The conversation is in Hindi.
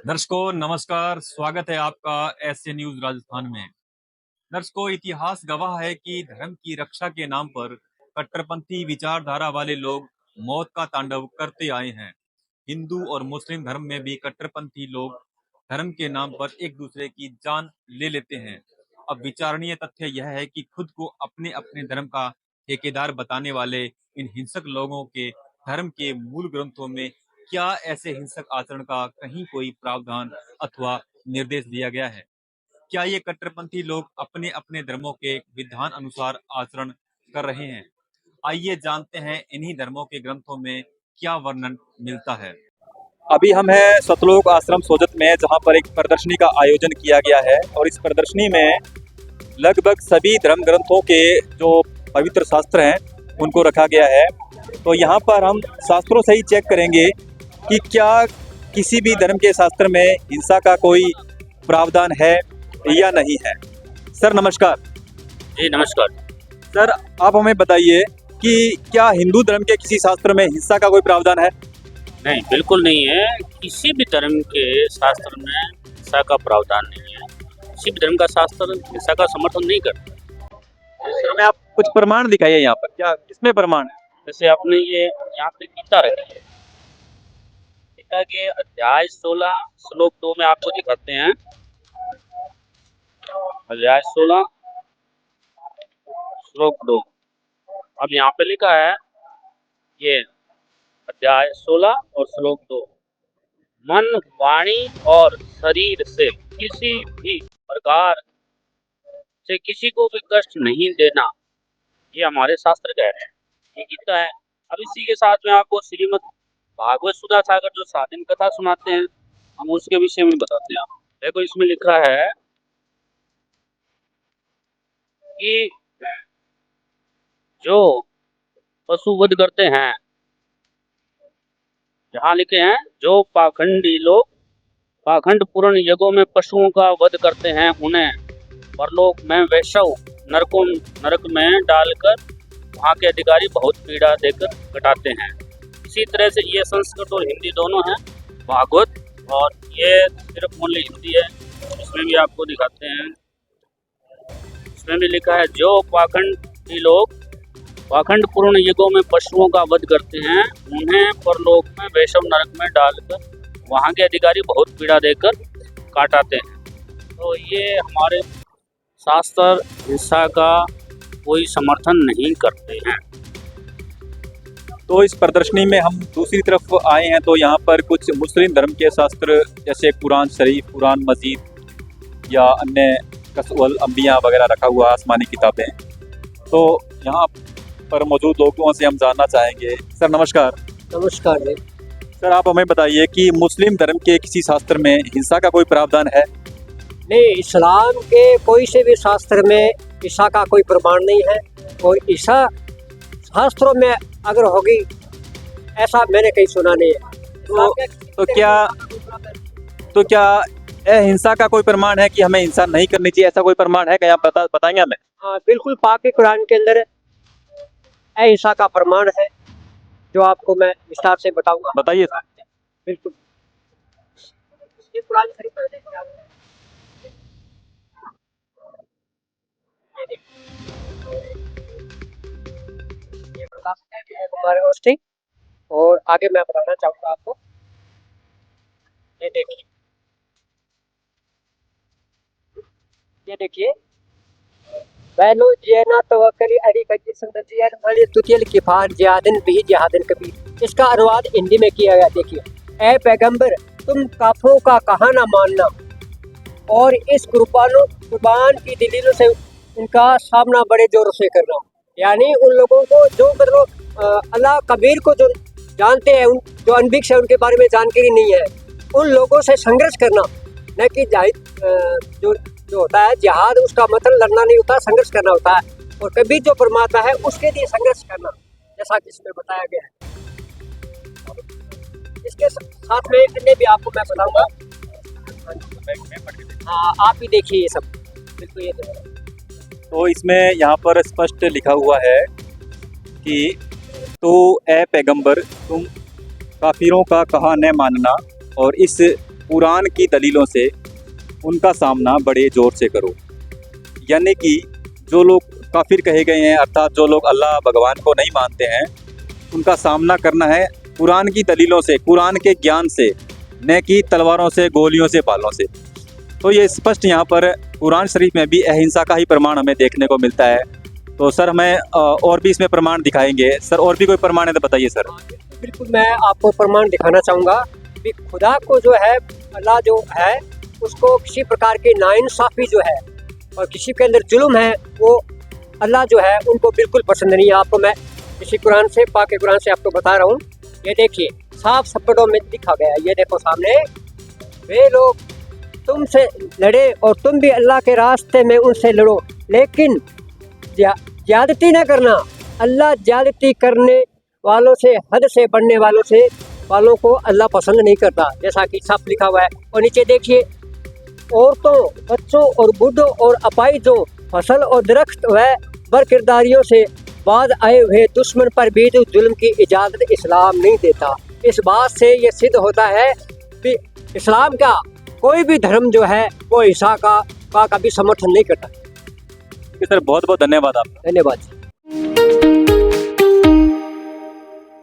दर्शकों नमस्कार, स्वागत है आपका एसए न्यूज राजस्थान में। दर्शकों, इतिहास गवाह है कि धर्म की रक्षा के नाम पर कट्टरपंथी विचारधारा वाले लोग मौत का तांडव करते आए हैं। हिंदू और मुस्लिम धर्म में भी कट्टरपंथी लोग धर्म के नाम पर एक दूसरे की जान ले लेते हैं। अब विचारणीय तथ्य यह है कि खुद को अपने अपने धर्म का ठेकेदार बताने वाले इन हिंसक लोगों के धर्म के मूल ग्रंथों में क्या ऐसे हिंसक आचरण का कहीं कोई प्रावधान अथवा निर्देश दिया गया है? क्या ये कट्टरपंथी लोग अपने अपने धर्मों के विधान अनुसार आचरण कर रहे हैं? आइए जानते हैं इन्हीं धर्मों के ग्रंथों में क्या वर्णन मिलता है। अभी हम हैं सतलोक आश्रम सोजत में, जहां पर एक प्रदर्शनी का आयोजन किया गया है और इस प्रदर्शनी में लगभग सभी धर्म ग्रंथों के जो पवित्र शास्त्र हैं उनको रखा गया है। तो यहाँ पर हम शास्त्रों से ही चेक करेंगे कि क्या किसी भी धर्म के शास्त्र में हिंसा का कोई प्रावधान है या नहीं है। सर नमस्कार। जी नमस्कार। सर आप हमें बताइए कि क्या हिंदू धर्म के किसी शास्त्र में हिंसा का कोई प्रावधान है? नहीं, बिल्कुल नहीं है। किसी भी धर्म के शास्त्र में हिंसा का प्रावधान नहीं है। किसी भी धर्म का शास्त्र हिंसा का समर्थन नहीं करता। सर हमें आप कुछ प्रमाण दिखाइए यहाँ पर, क्या किसमें प्रमाण है? जैसे आपने ये यहाँ पे गीता रखी है, गीता के अध्याय 16 श्लोक 2 में आपको दिखाते हैं। अध्याय 16 श्लोक 2। अब यहाँ पे लिखा है, ये अध्याय 16 और श्लोक 2, मन, वाणी और शरीर से किसी भी प्रकार से किसी को भी कष्ट नहीं देना, ये हमारे शास्त्र कह रहे हैं। ये गीता है। अब इसी के साथ में आपको श्रीमद् भागवत सुधा सागर जो स्वाधीन कथा सुनाते हैं, हम उसके विषय में बताते हैं। देखो इसमें लिखा है कि जो पशु वध करते हैं, जहाँ लिखे हैं जो पाखंडी लोग पाखंड पूर्ण यज्ञों में पशुओं का वध करते हैं, उन्हें परलोक में वैश्व नरक में डालकर वहाँ के अधिकारी बहुत पीड़ा देकर कटाते हैं। इसी तरह से ये संस्कृत और हिंदी दोनों हैं भागवत, और ये सिर्फ मूल्य हिंदी है। इसमें भी आपको दिखाते हैं। इसमें भी लिखा है जो पाखंडी लोग पाखंड पूर्ण युगों में पशुओं का वध करते हैं, उन्हें परलोक में वैश्व नरक में डालकर वहाँ के अधिकारी बहुत पीड़ा देकर काटाते हैं। तो ये हमारे शास्त्र हिंसा का कोई समर्थन नहीं करते हैं। तो इस प्रदर्शनी में हम दूसरी तरफ आए हैं, तो यहाँ पर कुछ मुस्लिम धर्म के शास्त्र जैसे कुरान शरीफ, कुरान मजीद या अन्य कसवल अंबिया वगैरह रखा हुआ आसमानी किताबें। तो यहाँ पर मौजूद लोगों से हम जानना चाहेंगे। सर नमस्कार। नमस्कार जी। सर आप हमें बताइए कि मुस्लिम धर्म के किसी शास्त्र में हिंसा का कोई प्रावधान है? नहीं, इस्लाम के कोई से भी शास्त्र में ईसा का कोई प्रमाण नहीं है, और ईसा शास्त्रों में अगर होगी ऐसा मैंने कहीं सुना नहीं है। तो क्या हिंसा का कोई प्रमाण है कि हमें हिंसा नहीं करनी चाहिए, ऐसा कोई प्रमाण है क्या? आप बताएंगे हमें? हाँ बिल्कुल, पाक कुरान के अंदर अहिंसा का प्रमाण है, जो आपको मैं विस्तार से बताऊंगा। बताइए सर। बिल्कुल, ये कुरान शरीफ में देखिए आप। हमारे होस्टिंग, और आगे मैं बताना चाहूंगा आपको। ये देखिए वैलो जेना तवक्कली अली कजी संदजियन वाली तुतियल किफार जिहादन भी जिहादन कबीर। इसका अनुवाद हिंदी में किया गया। देखिए, ए पैगंबर, तुम काफों का कहा ना मानना और इस कुर्बान की दलीलों से उनका सामना बड़े जोरों से करना। यानी उन लोगों को जो मतलब अल्लाह कबीर को जो जानते हैं, जो अनभिक्ष है, उनके बारे में जानकारी नहीं है, उन लोगों से संघर्ष करना। न कि जो होता है जिहाद, उसका मतलब लड़ना नहीं होता, संघर्ष करना होता है। और कबीर जो परमात्मा है उसके लिए संघर्ष करना, जैसा कि इसमें बताया गया है। इसके साथ में अन्य भी आपको मैं बताऊंगा। हाँ आप ही देखिए ये सब। बिल्कुल ये तो इसमें यहाँ पर स्पष्ट लिखा हुआ है कि तो ए पैगंबर, तुम काफिरों का कहा न मानना और इस कुरान की दलीलों से उनका सामना बड़े ज़ोर से करो। यानी कि जो लोग काफिर कहे गए हैं, अर्थात जो लोग अल्लाह भगवान को नहीं मानते हैं, उनका सामना करना है कुरान की दलीलों से, कुरान के ज्ञान से, न कि तलवारों से, गोलियों से, बालों से। तो ये स्पष्ट यहाँ पर कुरान शरीफ में भी अहिंसा का ही प्रमाण हमें देखने को मिलता है। तो सर हमें और भी इसमें प्रमाण दिखाएंगे सर, और भी कोई प्रमाण है तो बताइए सर। बिल्कुल, मैं आपको प्रमाण दिखाना चाहूँगा कि खुदा को जो है, अल्लाह जो है, उसको किसी प्रकार की नाइंसाफ़ी जो है और किसी के अंदर जुल्म है, वो अल्लाह जो है उनको बिल्कुल पसंद नहीं है। आपको मैं इसी कुरान से, पाक कुरान से आपको बता रहा हूँ। ये देखिए, साफ शब्दों में लिखा गया है, ये देखो सामने, वे लोग तुमसे लड़े और तुम भी अल्लाह के रास्ते में उनसे लड़ो, लेकिन ज्यादती ना करना। अल्लाह ज्यादती करने वालों से, हद से बढ़ने वालों को अल्लाह पसंद नहीं करता, जैसा कि साफ लिखा हुआ है। और नीचे देखिए, औरतों, बच्चों और बूढ़ों और अपाहिजों, फसल और दरख्त व बरकिरदारियों से बाद आए हुए दुश्मन पर भी जुल्म की इजाज़त इस्लाम नहीं देता। इस बात से ये सिद्ध होता है कि इस्लाम का कोई भी धर्म जो है वो हिंसा का कभी समर्थन नहीं करता। सर बहुत बहुत धन्यवाद आपका। धन्यवाद।